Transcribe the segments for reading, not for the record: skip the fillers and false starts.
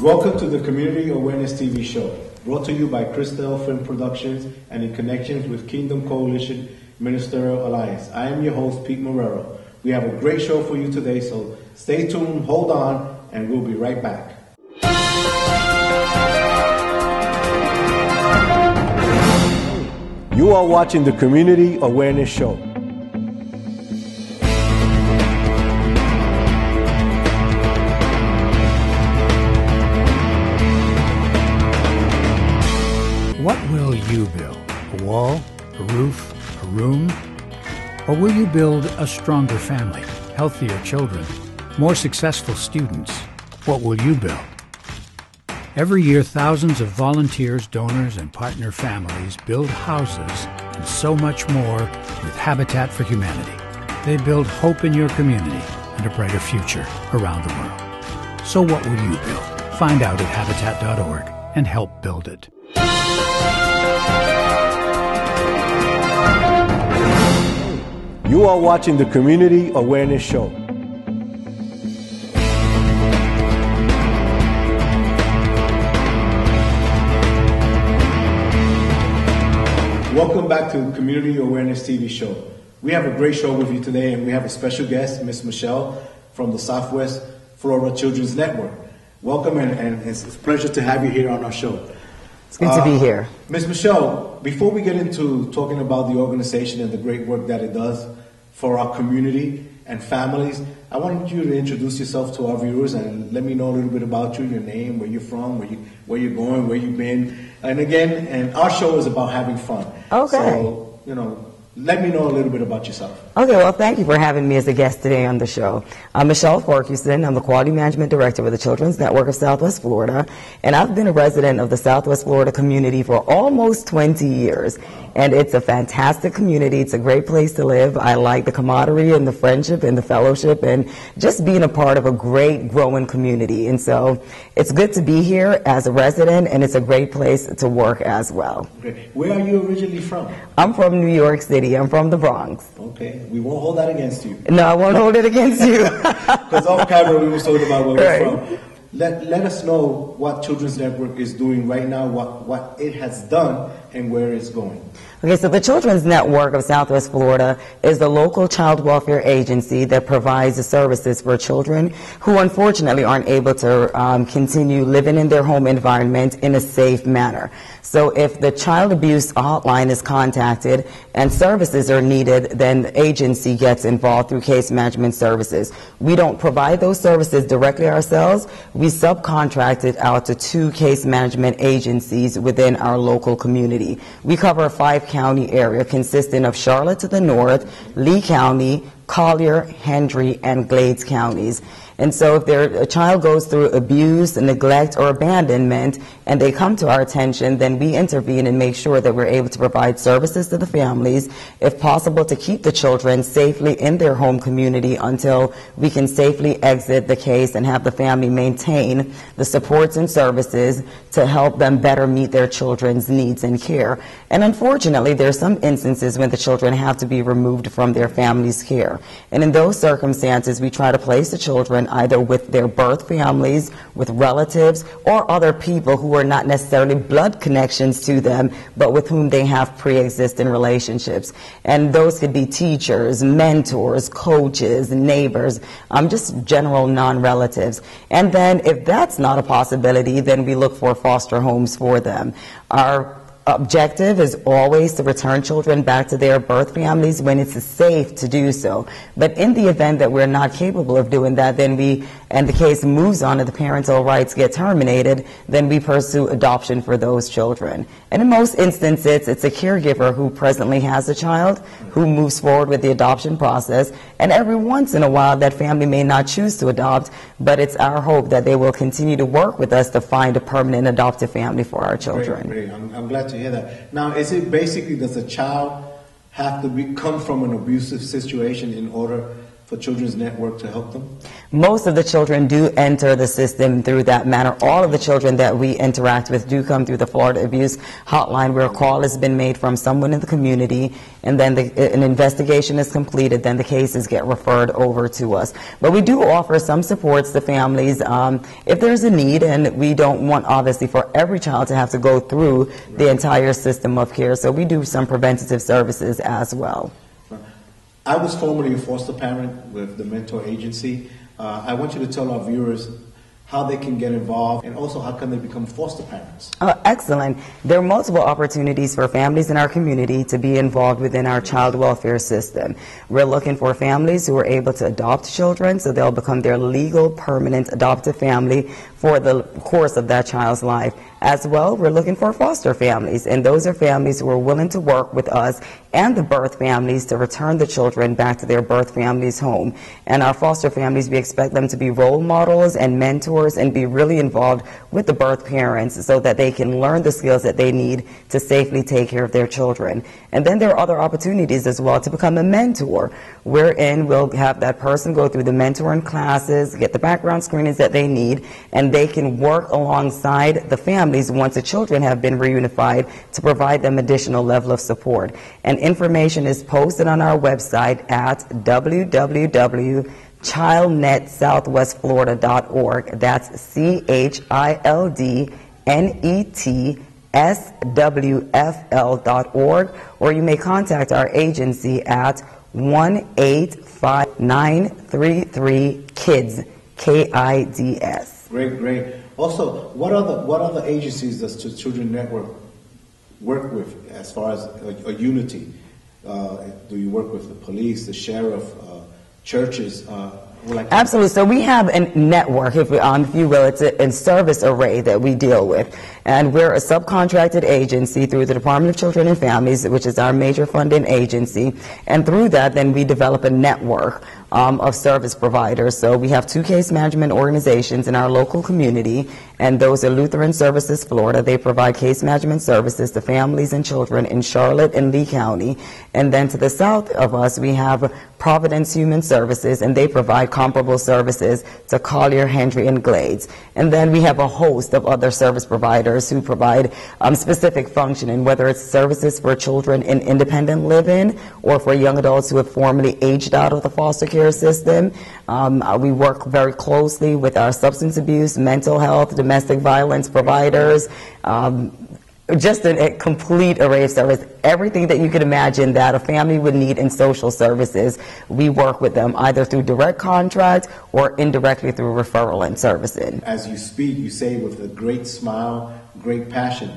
Welcome to the Community Awareness TV show, brought to you by Christel Film Productions and in connection with Kingdom Coalition Ministerial Alliance. I am your host, Pete Marrero. We have a great show for you today, so stay tuned, hold on, and we'll be right back. You are watching the Community Awareness Show. What will you build? A wall, a roof, a room? Or will you build a stronger family, healthier children, more successful students? What will you build? Every year, thousands of volunteers, donors, and partner families build houses and so much more with Habitat for Humanity. They build hope in your community and a brighter future around the world. So what will you build? Find out at habitat.org and help build it. You are watching the Community Awareness Show. Welcome back to the Community Awareness TV show. We have a great show with you today, and we have a special guest, Miss Michelle from the Southwest Florida Children's Network. Welcome, and it's a pleasure to have you here on our show. It's good to be here. Ms. Michelle, before we get into talking about the organization and the great work that it does for our community and families, I want you to introduce yourself to our viewers and let me know a little bit about you, your name, where you're from, where you're going, where you've been. And again, and our show is about having fun. Okay. So, let me know a little bit about yourself. Okay, well, thank you for having me as a guest today on the show. I'm Michelle Farquhason. I'm the Quality Management Director with the Children's Network of Southwest Florida, and I've been a resident of the Southwest Florida community for almost 20 years. And it's a fantastic community. It's a great place to live. I like the camaraderie and the friendship and the fellowship and just being a part of a great growing community. And so it's good to be here as a resident, and it's a great place to work as well. Okay. Where are you originally from? I'm from New York City. I'm from the Bronx. Okay. We won't hold that against you. No, I won't hold it against you. Because off camera we were talking about where we're from. Let us know what Children's Network is doing right now, what it has done, and where it's going. Okay, so the Children's Network of Southwest Florida is the local child welfare agency that provides the services for children who unfortunately aren't able to continue living in their home environment in a safe manner. So if the child abuse hotline is contacted and services are needed, then the agency gets involved through case management services. We don't provide those services directly ourselves. We subcontract it out to 2 case management agencies within our local community. We cover a 5-county area consisting of Charlotte to the north, Lee County, Collier, Hendry, and Glades counties. And so if a child goes through abuse, neglect, or abandonment, and they come to our attention, then we intervene and make sure that we're able to provide services to the families, if possible, to keep the children safely in their home community until we can safely exit the case and have the family maintain the supports and services to help them better meet their children's needs and care. And unfortunately, there are some instances when the children have to be removed from their family's care. And in those circumstances, we try to place the children either with their birth families, with relatives, or other people who are not necessarily blood connections to them, but with whom they have pre-existing relationships. And those could be teachers, mentors, coaches, neighbors, just general non-relatives. And then if that's not a possibility, then we look for foster homes for them. Our objective is always to return children back to their birth families when it's safe to do so. But in the event that we're not capable of doing that, then and the case moves on and the parental rights get terminated, then we pursue adoption for those children. And in most instances, it's a caregiver who presently has a child who moves forward with the adoption process. And every once in a while, that family may not choose to adopt, but it's our hope that they will continue to work with us to find a permanent adoptive family for our children. Great. I'm glad to hear that. Now, is it basically, does a child have to come from an abusive situation in order for Children's Network to help them? Most of the children do enter the system through that manner. All of the children that we interact with do come through the Florida Abuse Hotline, where a call has been made from someone in the community, and then an investigation is completed, then the cases get referred over to us. But we do offer some supports to families if there's a need, and we don't want, obviously, for every child to have to go through the entire system of care, so we do some preventative services as well. I was formerly a foster parent with the Mentor Agency. I want you to tell our viewers how they can get involved, and also how can they become foster parents. Excellent. There are multiple opportunities for families in our community to be involved within our child welfare system. We're looking for families who are able to adopt children, so they'll become their legal, permanent adoptive family for the course of that child's life. As well, we're looking for foster families, and those are families who are willing to work with us and the birth families to return the children back to their birth family's home. And our foster families, we expect them to be role models and mentors and be really involved with the birth parents so that they can learn the skills that they need to safely take care of their children. And then there are other opportunities as well to become a mentor, wherein we'll have that person go through the mentoring classes, get the background screenings that they need, and they can work alongside the families once the children have been reunified to provide them additional level of support. And information is posted on our website at www.childnetsouthwestflorida.org. That's CHILDNETSWFL.org, or you may contact our agency at 1-859-33-KIDS, KIDS. Great, great. Also, what other agencies does the Children's Network work with as far as a unity? Do you work with the police, the sheriff, churches? Absolutely. So we have a network, if you will. It's a service array that we deal with. And we're a subcontracted agency through the Department of Children and Families, which is our major funding agency. And through that, then we develop a network of service providers. So we have 2 case management organizations in our local community, and those are Lutheran Services Florida. They provide case management services to families and children in Charlotte and Lee County. And then to the south of us, we have Providence Human Services, and they provide comparable services to Collier, Hendry, and Glades. And then we have a host of other service providers who provide specific functioning, whether it's services for children in independent living or for young adults who have formerly aged out of the foster care system. We work very closely with our substance abuse, mental health, domestic violence providers, just a complete array of service. Everything that you could imagine that a family would need in social services, we work with them either through direct contract or indirectly through referral and servicing. As you speak, you say with a great smile, great passion.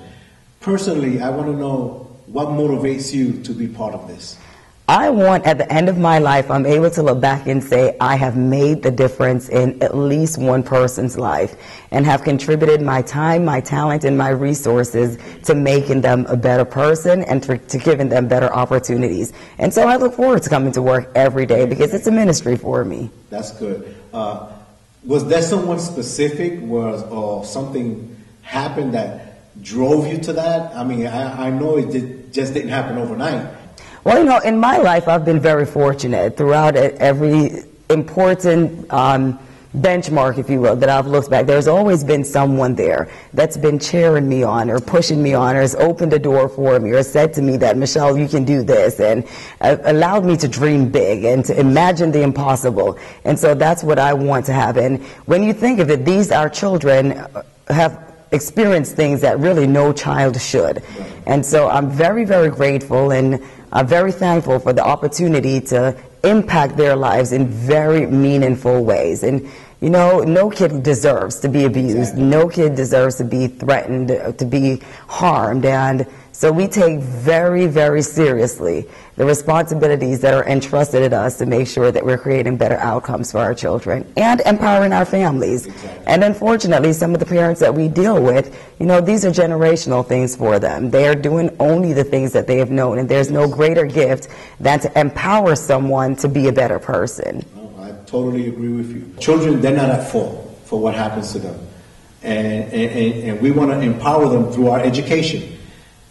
Personally, I want to know what motivates you to be part of this. I want, at the end of my life, I'm able to look back and say I have made the difference in at least one person's life and have contributed my time, my talent, and my resources to making them a better person and to giving them better opportunities. And so I look forward to coming to work every day because it's a ministry for me. That's good. Was there someone specific or something happened that drove you to that? I mean, I know it just didn't happen overnight. Well, you know, in my life, I've been very fortunate throughout every important benchmark, if you will, that I've looked back. There's always been someone there that's been cheering me on or pushing me on or has opened a door for me or said to me that, Michelle, you can do this, and allowed me to dream big and to imagine the impossible. And so that's what I want to have. And when you think of it, these, our children, have experienced things that really no child should. And so I'm very, very grateful and very thankful for the opportunity to impact their lives in very meaningful ways. And, you know, no kid deserves to be abused. Exactly. No kid deserves to be threatened, to be harmed. And so we take very, very seriously the responsibilities that are entrusted in us to make sure that we're creating better outcomes for our children and empowering our families. Exactly. And unfortunately, some of the parents that we deal with, you know, these are generational things for them. They are doing only the things that they have known, and there's no greater gift than to empower someone to be a better person. Oh, I totally agree with you. Children, they're not at fault for what happens to them. And we want to empower them through our education.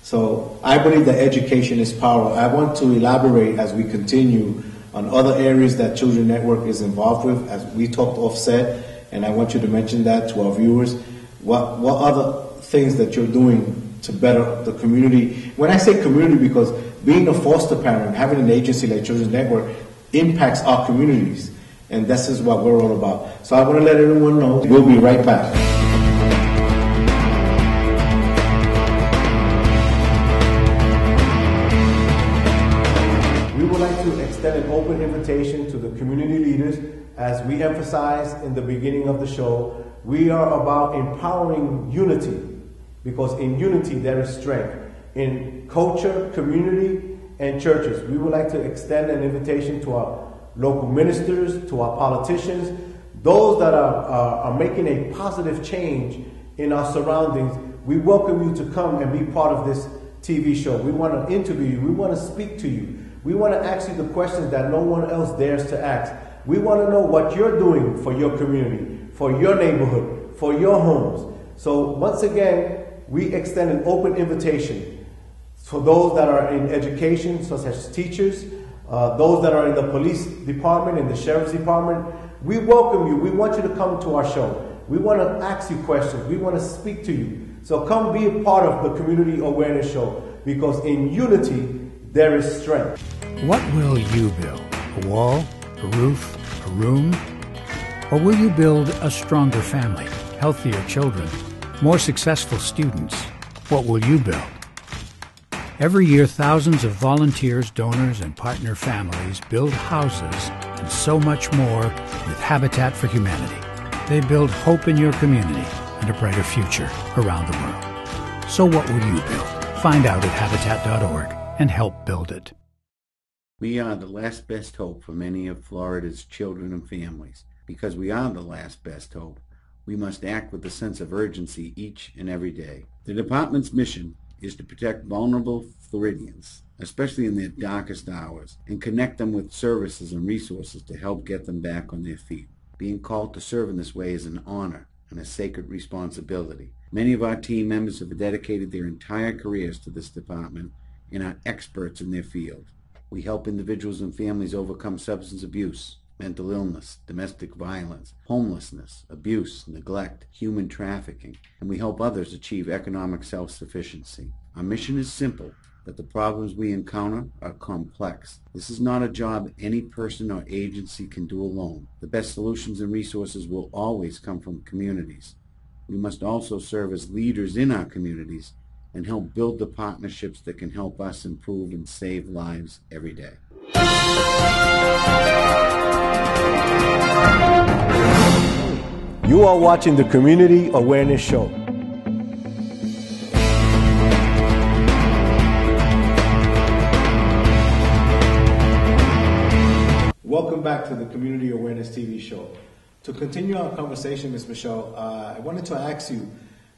So I believe that education is power. I want to elaborate as we continue on other areas that Children Network is involved with, as we talked offset, and I want you to mention that to our viewers. What other things that you're doing to better the community? When I say community, because being a foster parent, having an agency like Children's Network impacts our communities, and this is what we're all about. So I want to let everyone know, we'll be right back. We would like to extend an open invitation to the community leaders. As we emphasized in the beginning of the show, we are about empowering unity, because in unity there is strength. In culture, community, and churches, we would like to extend an invitation to our local ministers, to our politicians, those that are making a positive change in our surroundings. We welcome you to come and be part of this TV show. We want to interview you. We want to speak to you. We want to ask you the questions that no one else dares to ask. We want to know what you're doing for your community, for your neighborhood, for your homes. So once again, we extend an open invitation for those that are in education, such as teachers, those that are in the police department, in the sheriff's department. We welcome you. We want you to come to our show. We want to ask you questions. We want to speak to you. So come be a part of the Community Awareness Show, because in unity, there is strength. What will you build? A wall? A roof? A room? Or will you build a stronger family, healthier children, more successful students? What will you build? Every year, thousands of volunteers, donors, and partner families build houses and so much more with Habitat for Humanity. They build hope in your community and a brighter future around the world. So what will you build? Find out at habitat.org and help build it. We are the last best hope for many of Florida's children and families. Because we are the last best hope, we must act with a sense of urgency each and every day. The department's mission is to protect vulnerable Floridians, especially in their darkest hours, and connect them with services and resources to help get them back on their feet. Being called to serve in this way is an honor and a sacred responsibility. Many of our team members have dedicated their entire careers to this department and are experts in their field. We help individuals and families overcome substance abuse, mental illness, domestic violence, homelessness, abuse, neglect, human trafficking, and we help others achieve economic self-sufficiency. Our mission is simple, but the problems we encounter are complex. This is not a job any person or agency can do alone. The best solutions and resources will always come from communities. We must also serve as leaders in our communities and help build the partnerships that can help us improve and save lives every day. You are watching the Community Awareness Show. Welcome back to the Community Awareness TV show. To continue our conversation, Ms. Michelle, I wanted to ask you,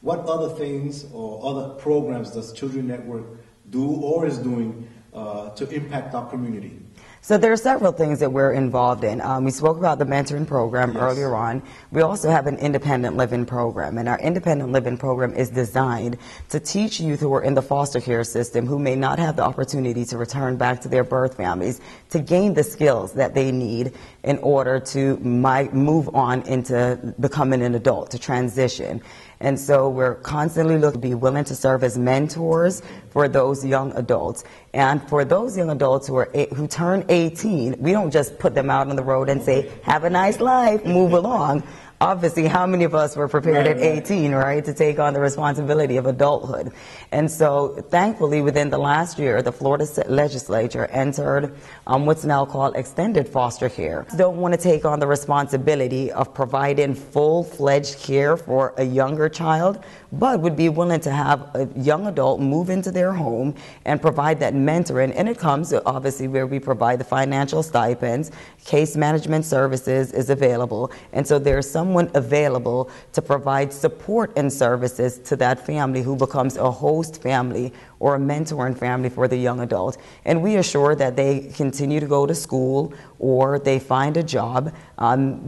what other things or other programs does Children Network do or is doing to impact our community? So there are several things that we're involved in. We spoke about the mentoring program earlier on. We also have an independent living program, and our independent living program is designed to teach youth who are in the foster care system who may not have the opportunity to return back to their birth families to gain the skills that they need in order to move on into becoming an adult, to transition. And so we're constantly looking to be willing to serve as mentors for those young adults. And for those young adults who turn 18, we don't just put them out on the road and say, have a nice life, move along. Obviously, how many of us were prepared at 18, right, to take on the responsibility of adulthood? And so, thankfully, within the last year, the Florida legislature entered what's now called extended foster care. Don't want to take on the responsibility of providing full-fledged care for a younger child, but would be willing to have a young adult move into their home and provide that mentoring. And it comes, obviously, where we provide the financial stipends, case management services is available, and so there's someone available to provide support and services to that family who becomes a host family or a mentoring family for the young adult. And we assure that they continue to go to school or they find a job,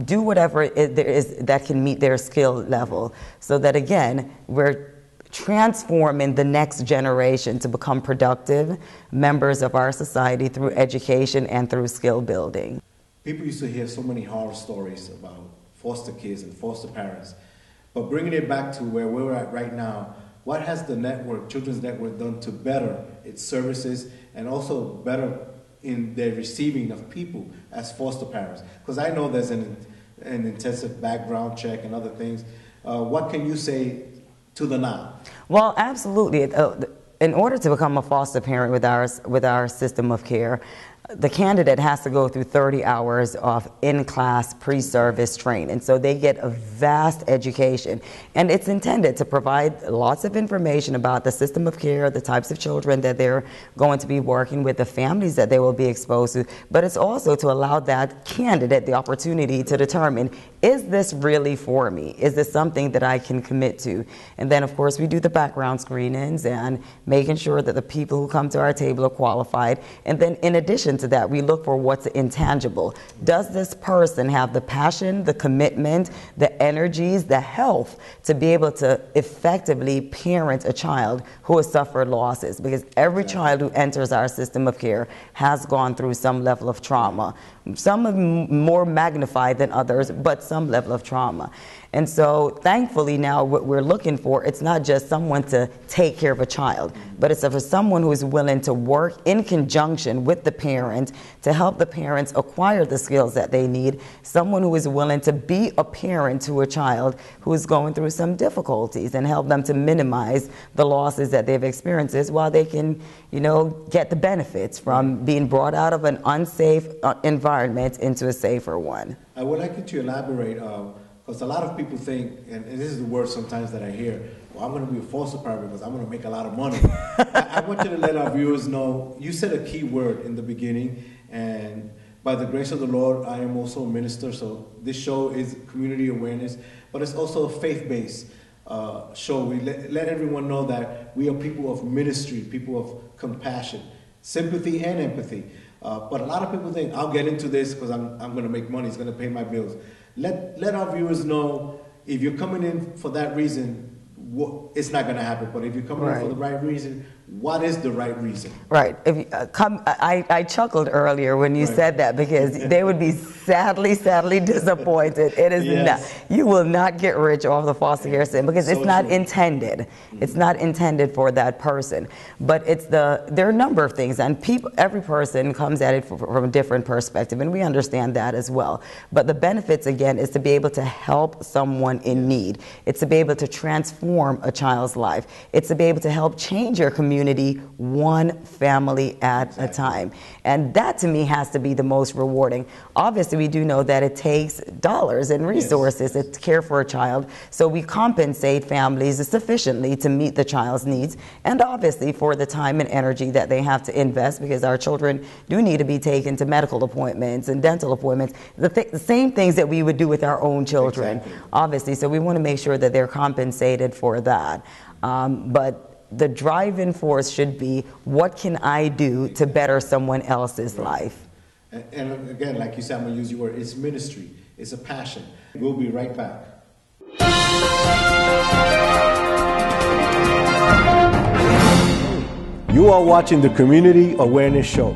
do whatever there is that can meet their skill level, so that again, we're transforming the next generation to become productive members of our society through education and through skill building. People used to hear so many horror stories about foster kids and foster parents, but bringing it back to where we're at right now, what has the network, Children's Network, done to better its services and also better in their receiving of people as foster parents? Because I know there's an intensive background check and other things. What can you say to the now? Well, absolutely. In order to become a foster parent with our system of care, the candidate has to go through 30 hours of in-class pre-service training. So they get a vast education. And it's intended to provide lots of information about the system of care, the types of children that they're going to be working with, the families that they will be exposed to. But it's also to allow that candidate the opportunity to determine, is this really for me? Is this something that I can commit to? And then, of course, we do the background screenings and making sure that the people who come to our table are qualified. And then in addition to that, we look for what's intangible. Does this person have the passion, the commitment, the energies, the health to be able to effectively parent a child who has suffered losses? Because every child who enters our system of care has gone through some level of trauma. Some of them more magnified than others, but some level of trauma. And so thankfully now what we're looking for, it's not just someone to take care of a child, but it's for someone who is willing to work in conjunction with the parent to help the parents acquire the skills that they need, someone who is willing to be a parent to a child who is going through some difficulties and help them to minimize the losses that they've experienced while they can, get the benefits from being brought out of an unsafe environment into a safer one. I would like you to elaborate, because a lot of people think, and this is the word sometimes that I hear, well, I'm going to be a foster parent because I'm going to make a lot of money. I want you to let our viewers know, you said a key word in the beginning, and by the grace of the Lord, I am also a minister, so this show is community awareness, but it's also a faith-based show. We let everyone know that we are people of ministry, people of compassion, sympathy and empathy. But a lot of people think, I'll get into this because I'm going to make money, it's going to pay my bills. Let our viewers know, if you're coming in for that reason, it's not going to happen. But if you're coming in for the right reason, what is the right reason? Right. If you, I chuckled earlier when you said that, because they would be sadly disappointed. It is not. You will not get rich off the foster care system because it's not intended. It's not intended for that person. But there are a number of things, and every person comes at it from a different perspective, and we understand that as well. But the benefits, again, is to be able to help someone in need. It's to be able to transform a child's life. It's to be able to help change your community one family at a time. And that to me has to be the most rewarding. Obviously, we do know that it takes dollars and resources to care for a child, so we compensate families sufficiently to meet the child's needs, and obviously for the time and energy that they have to invest, because our children do need to be taken to medical appointments and dental appointments, the same things that we would do with our own children, obviously. So we want to make sure that they're compensated for that. But the driving force should be, what can I do to better someone else's life? And again, like you said, I'm going to use your word, it's ministry, it's a passion. We'll be right back. You are watching the Community Awareness Show.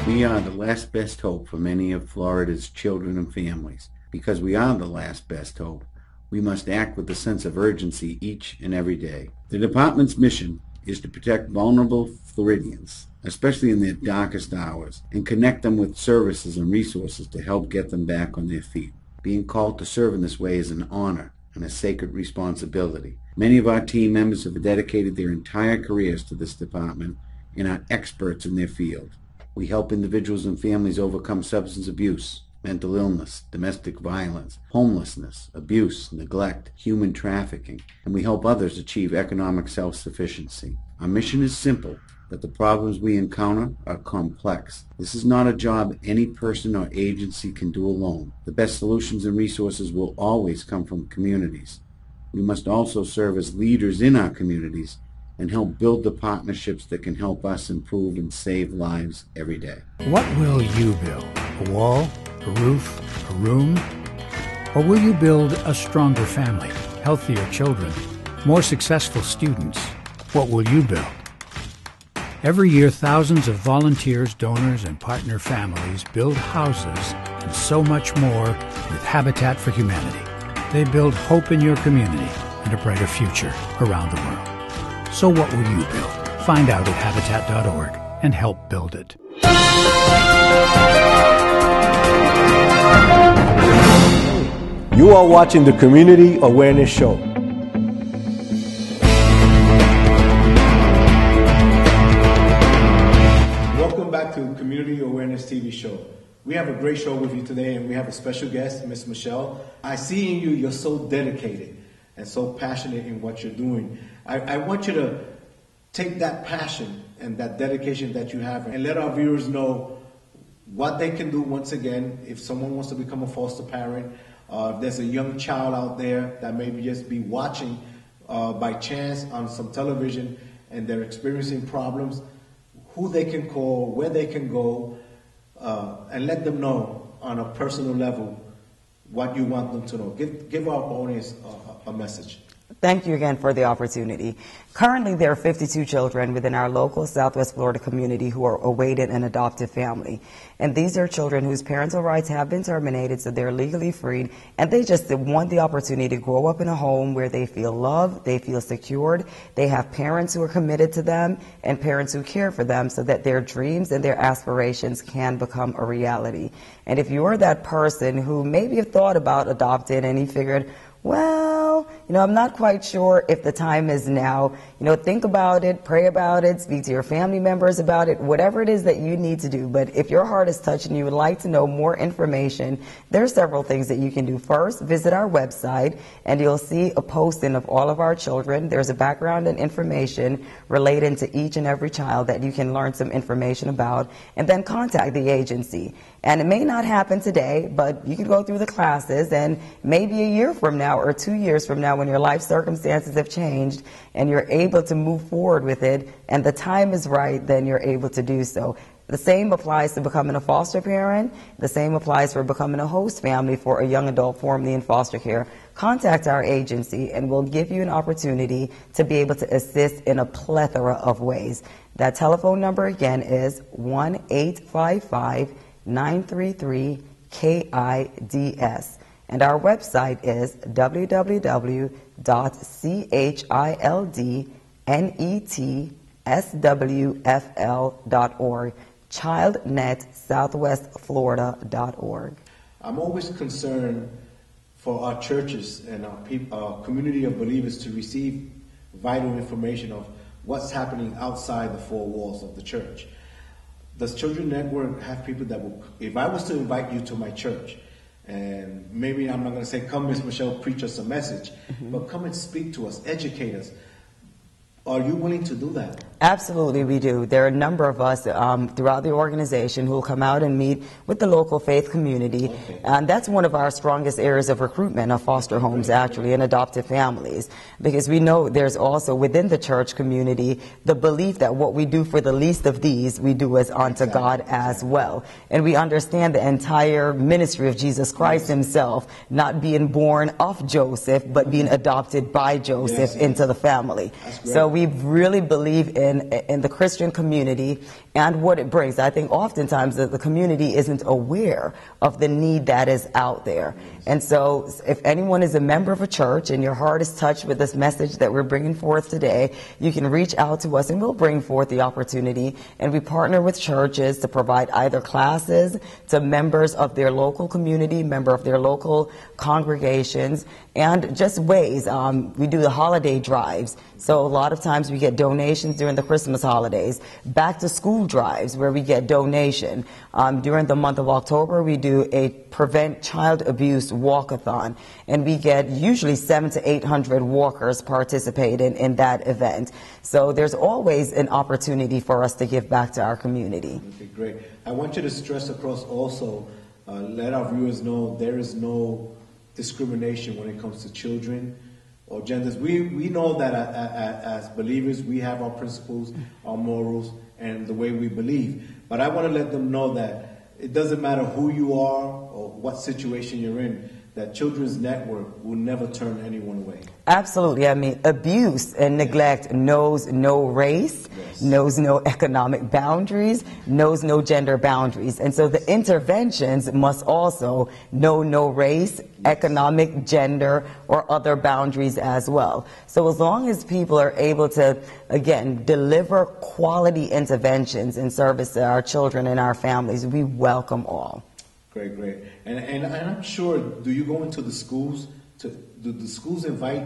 We are the last best hope for many of Florida's children and families. Because we are the last best hope, we must act with a sense of urgency each and every day. The department's mission is to protect vulnerable Floridians, especially in their darkest hours, and connect them with services and resources to help get them back on their feet. Being called to serve in this way is an honor and a sacred responsibility. Many of our team members have dedicated their entire careers to this department and are experts in their field. We help individuals and families overcome substance abuse, mental illness, domestic violence, homelessness, abuse, neglect, human trafficking, and we help others achieve economic self-sufficiency. Our mission is simple, but the problems we encounter are complex. This is not a job any person or agency can do alone. The best solutions and resources will always come from communities. We must also serve as leaders in our communities and help build the partnerships that can help us improve and save lives every day. What will you build? A wall? A roof? A room? Or will you build a stronger family, healthier children, more successful students? What will you build? Every year, thousands of volunteers, donors, and partner families build houses and so much more with Habitat for Humanity. They build hope in your community and a brighter future around the world. So what will you build? Find out at Habitat.org and help build it. You are watching the Community Awareness Show. Welcome back to Community Awareness TV Show. We have a great show with you today, and we have a special guest, Miss Michelle. I see in you, you're so dedicated and so passionate in what you're doing. I want you to take that passion and that dedication that you have and let our viewers know what they can do once again if someone wants to become a foster parent. If there's a young child out there that maybe just be watching by chance on some television and they're experiencing problems, who they can call, where they can go, and let them know on a personal level what you want them to know. Give our audience a message. Thank you again for the opportunity. Currently, there are 52 children within our local Southwest Florida community who are awaiting an adoptive family. And these are children whose parental rights have been terminated, so they're legally freed, and they just want the opportunity to grow up in a home where they feel loved, they feel secured, they have parents who are committed to them, and parents who care for them so that their dreams and their aspirations can become a reality. And if you're that person who maybe have thought about adopting and you figured, well, I'm not quite sure if the time is now. Think about it, pray about it, speak to your family members about it, whatever it is that you need to do. But if your heart is touched and you would like to know more information, there are several things that you can do. First, visit our website and you'll see a posting of all of our children. There's a background and information relating to each and every child that you can learn some information about, and then contact the agency. And it may not happen today, but you can go through the classes, and maybe a year from now or 2 years from now, when your life circumstances have changed and you're able to move forward with it and the time is right, then you're able to do so. The same applies to becoming a foster parent. The same applies for becoming a host family for a young adult formerly in foster care. Contact our agency and we'll give you an opportunity to be able to assist in a plethora of ways. That telephone number again is 1-855-933-KIDS. And our website is www.childnetswfl.org, childnetsouthwestflorida.org. I'm always concerned for our churches and our community of believers to receive vital information of what's happening outside the four walls of the church. Does Children Network have people that will, if I was to invite you to my church, and maybe I'm not going to say, come, Miss Michelle, preach us a message, but come and speak to us, educate us. Are you willing to do that? Absolutely, we do. There are a number of us throughout the organization who will come out and meet with the local faith community. Okay. And that's one of our strongest areas of recruitment of foster homes, actually, and adoptive families. Because we know there's also within the church community the belief that what we do for the least of these, we do as unto God as well. And we understand the entire ministry of Jesus Christ himself, not being born of Joseph, but being adopted by Joseph into the family. So we really believe in the Christian community and what it brings. I think oftentimes that the community isn't aware of the need that is out there. And so if anyone is a member of a church and your heart is touched with this message that we're bringing forth today, you can reach out to us and we'll bring forth the opportunity. And we partner with churches to provide either classes to members of their local community, member of their local congregations, and just ways. We do the holiday drives. So a lot of times we get donations during the Christmas holidays, back to school drives where we get donation. During the month of October, we do a Prevent Child Abuse Walkathon, and we get usually 700 to 800 walkers participating in that event. So there's always an opportunity for us to give back to our community. Okay, great. I want you to stress across also, let our viewers know there is no discrimination when it comes to children or genders. We know that as believers, we have our principles, our morals, and the way we believe. But I want to let them know that it doesn't matter who you are or what situation you're in, that Children's Network will never turn anyone away. Absolutely. I mean, abuse and neglect knows no race, knows no economic boundaries, knows no gender boundaries. And so the interventions must also know no race, economic, gender, or other boundaries as well. So as long as people are able to, again, deliver quality interventions in service to our children and our families, we welcome all. Great, great. And I'm sure, do you go into the schools? Do the schools invite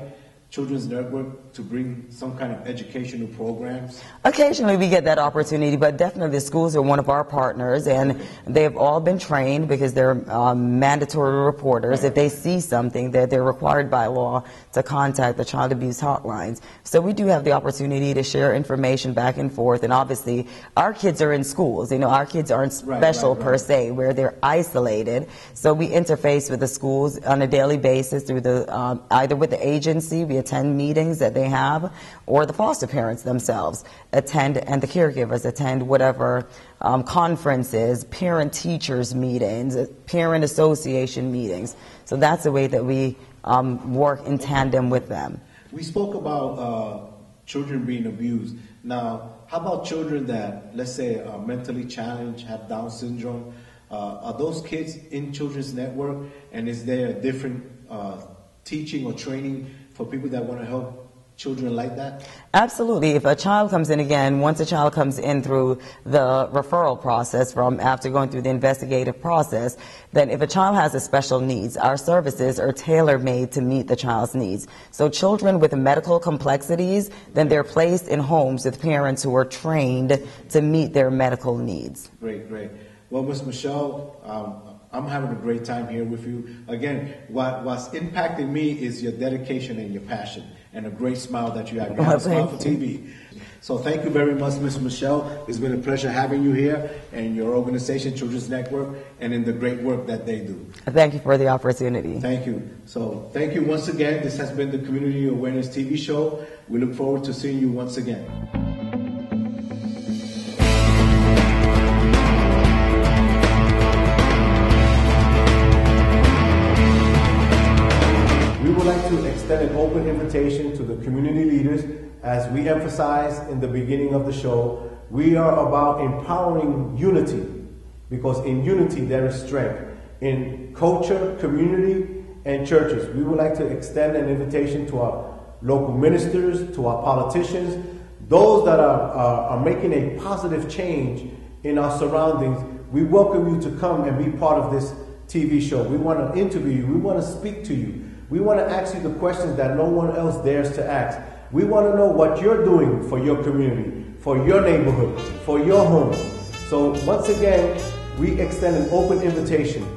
Children's Network to bring some kind of educational programs? Occasionally we get that opportunity, but definitely the schools are one of our partners, and they have all been trained because they're mandatory reporters. If they see something, that they're required by law to contact the child abuse hotlines. So we do have the opportunity to share information back and forth, and obviously our kids are in schools. You know, our kids aren't special per se, where they're isolated. So we interface with the schools on a daily basis through the either with the agency, we attend meetings that they have, or the foster parents themselves attend, and the caregivers attend whatever conferences, parent-teachers meetings, parent association meetings. So that's the way that we work in tandem with them. We spoke about children being abused. Now, how about children that, let's say, are mentally challenged, have Down syndrome? Are those kids in Children's Network, and is there a different teaching or training for people that want to help children like that? Absolutely. If a child comes in, again, once a child comes in through the referral process from after going through the investigative process, then if a child has a special needs, our services are tailor-made to meet the child's needs. So children with medical complexities, then they're placed in homes with parents who are trained to meet their medical needs. Great, great. Well, Ms. Michelle, I'm having a great time here with you. Again, what's impacting me is your dedication and your passion and a great smile that you have. You have a smile for TV. So thank you very much, Ms. Michelle. It's been a pleasure having you here and your organization, Children's Network, and in the great work that they do. Thank you for the opportunity. Thank you. So thank you once again. This has been the Community Awareness TV show. We look forward to seeing you once again. We would like to extend an open invitation to the community leaders. As we emphasized in the beginning of the show, we are about empowering unity, because in unity there is strength. In culture, community, and churches, we would like to extend an invitation to our local ministers, to our politicians, those that are making a positive change in our surroundings. We welcome you to come and be part of this TV show. We want to interview you. We want to speak to you. We want to ask you the questions that no one else dares to ask. We want to know what you're doing for your community, for your neighborhood, for your home. So once again, we extend an open invitation